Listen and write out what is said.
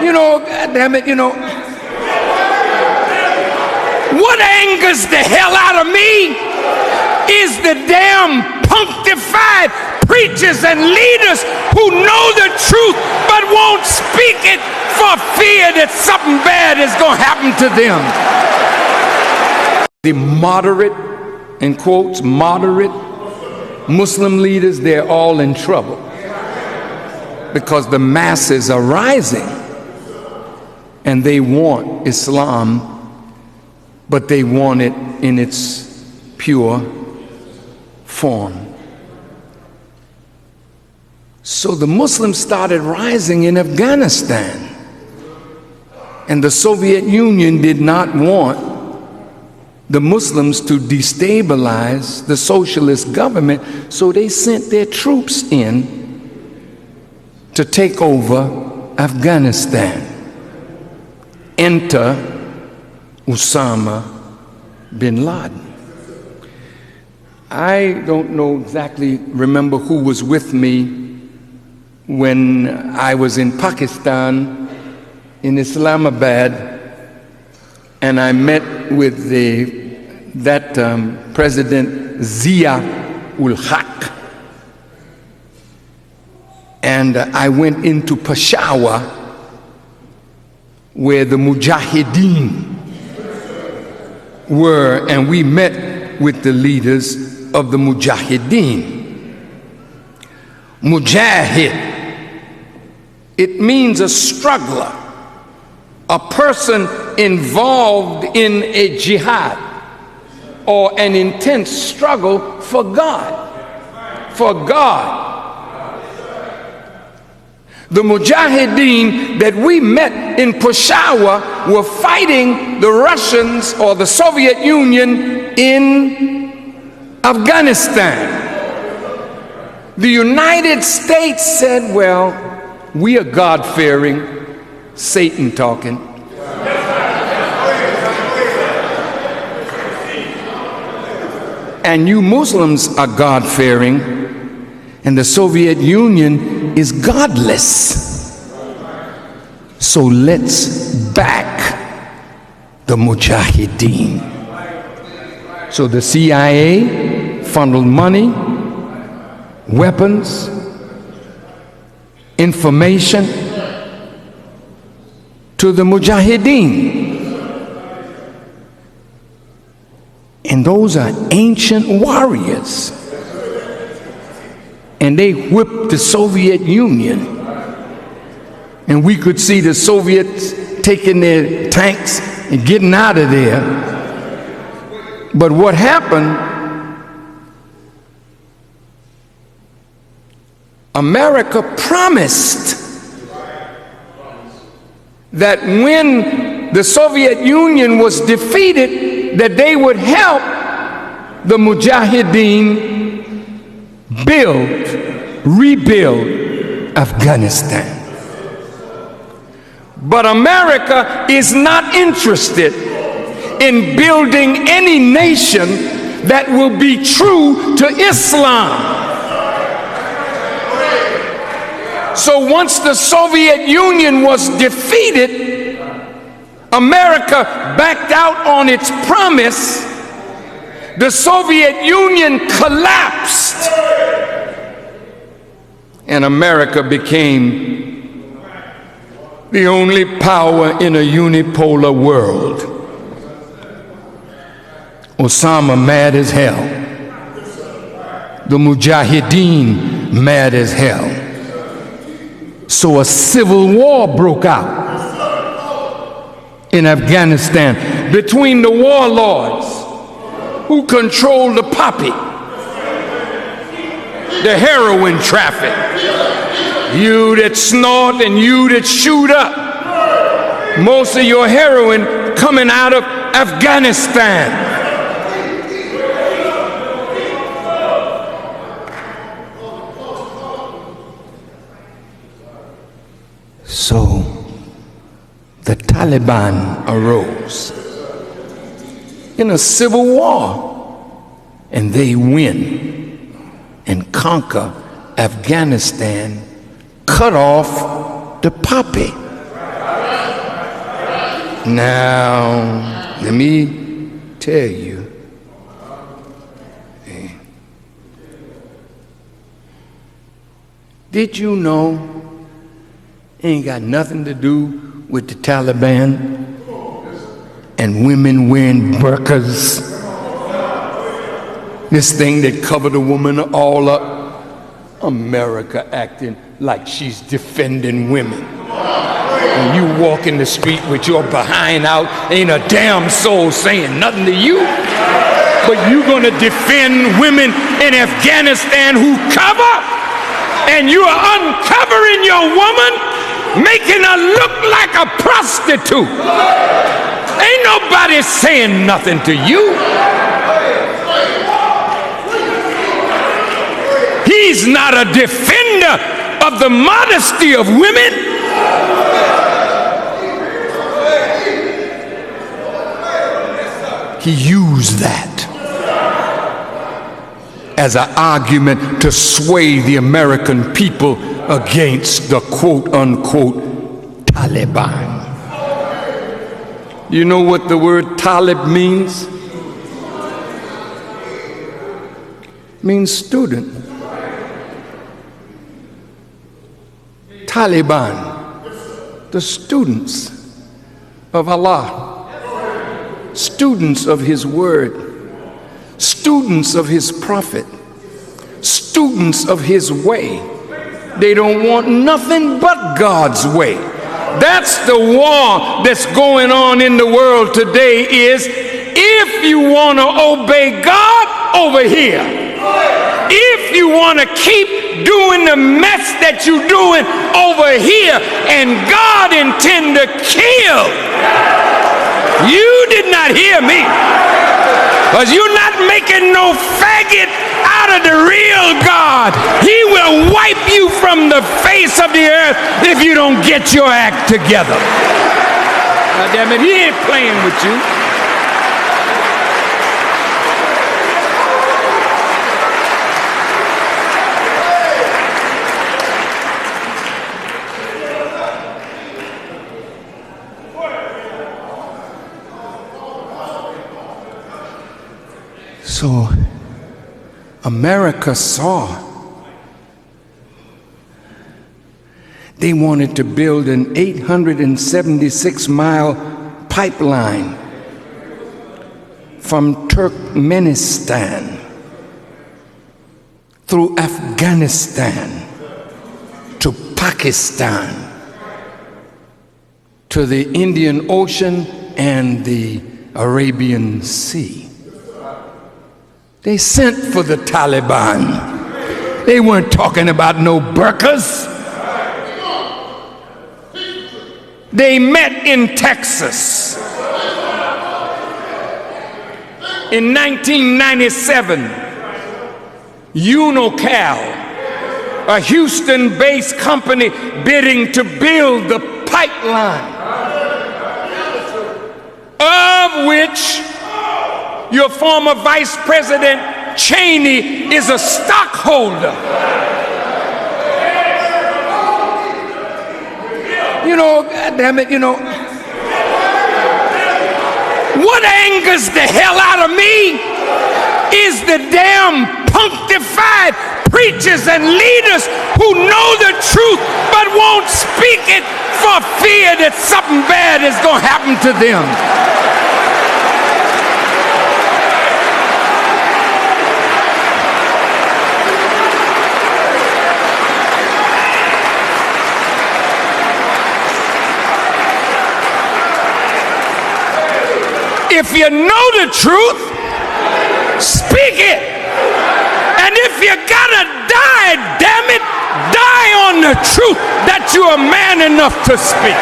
damn it, what angers the hell out of me is the damn punctified preachers and leaders who know the truth but won't speak it for fear that something bad is going to happen to them. The moderate, in quotes, moderate Muslim leaders, they're all in trouble because the masses are rising and they want Islam, but they want it in its pure form. So the Muslims started rising in Afghanistan, and the Soviet Union did not want the Muslims to destabilize the socialist government, so they sent their troops in to take over Afghanistan. Enter Osama bin Laden. I don't remember who was with me when I was in Pakistan, in Islamabad, and I met with President Zia-ul-Haq. And I went into Peshawar, where the Mujahideen were, and we met with the leaders of the Mujahideen. Mujahid, it means a struggler, a person involved in a jihad or an intense struggle for God. For God. The Mujahideen that we met in Peshawar were fighting the Russians or the Soviet Union in Afghanistan. The United States said, well, we are God-fearing, Satan talking. And you Muslims are God-fearing, and the Soviet Union is godless. So let's back the Mujahideen. So the CIA funneled money, weapons, information to the Mujahideen. And those are ancient warriors. And they whipped the Soviet Union. And we could see the Soviets taking their tanks and getting out of there. But what happened, America promised that when the Soviet Union was defeated, that they would help the Mujahideen rebuild Afghanistan. But America is not interested in building any nation that will be true to Islam. So once the Soviet Union was defeated, America backed out on its promise. The Soviet Union collapsed, and America became the only power in a unipolar world. Osama mad as hell. The Mujahideen mad as hell. So a civil war broke out in Afghanistan between the warlords who control the poppy, the heroin traffic, you that snort and you that shoot up. Most of your heroin coming out of Afghanistan. So the Taliban arose in a civil war, and they win and conquer Afghanistan, cut off the poppy. Now, let me tell you, did you know it ain't got nothing to do with the Taliban and women wearing burqas? This thing that covered a woman all up. America acting like she's defending women. When you walk in the street with your behind out, ain't a damn soul saying nothing to you. But you gonna defend women in Afghanistan who cover? And you are uncovering your woman, making her look like a prostitute. Ain't nobody saying nothing to you. He's not a defender of the modesty of women. He used that as an argument to sway the American people against the quote-unquote Taliban. You know what the word Talib means? It means student. Taliban, the students of Allah, students of His word, students of His prophet, students of His way. They don't want nothing but God's way. That's the war that's going on in the world today. Is if you want to obey God, over here. If you want to keep doing the mess that you're doing over here, and God intend to kill, you did not hear me, because you're not making no faggot out of the real God. He will wipe you from the face of the earth if you don't get your act together. God damn it, He ain't playing with you. So America saw they wanted to build an 876-mile pipeline from Turkmenistan through Afghanistan to Pakistan to the Indian Ocean and the Arabian Sea. They sent for the Taliban. They weren't talking about no burqas. They met in Texas in 1997. Unocal, a Houston-based company bidding to build the pipeline, of which your former Vice President Cheney is a stockholder. You know, goddammit, you know, what angers the hell out of me is the damn punctified preachers and leaders who know the truth but won't speak it for fear that something bad is going to happen to them. If you know the truth, speak it. And if you gotta die, damn it, die on the truth that you are man enough to speak.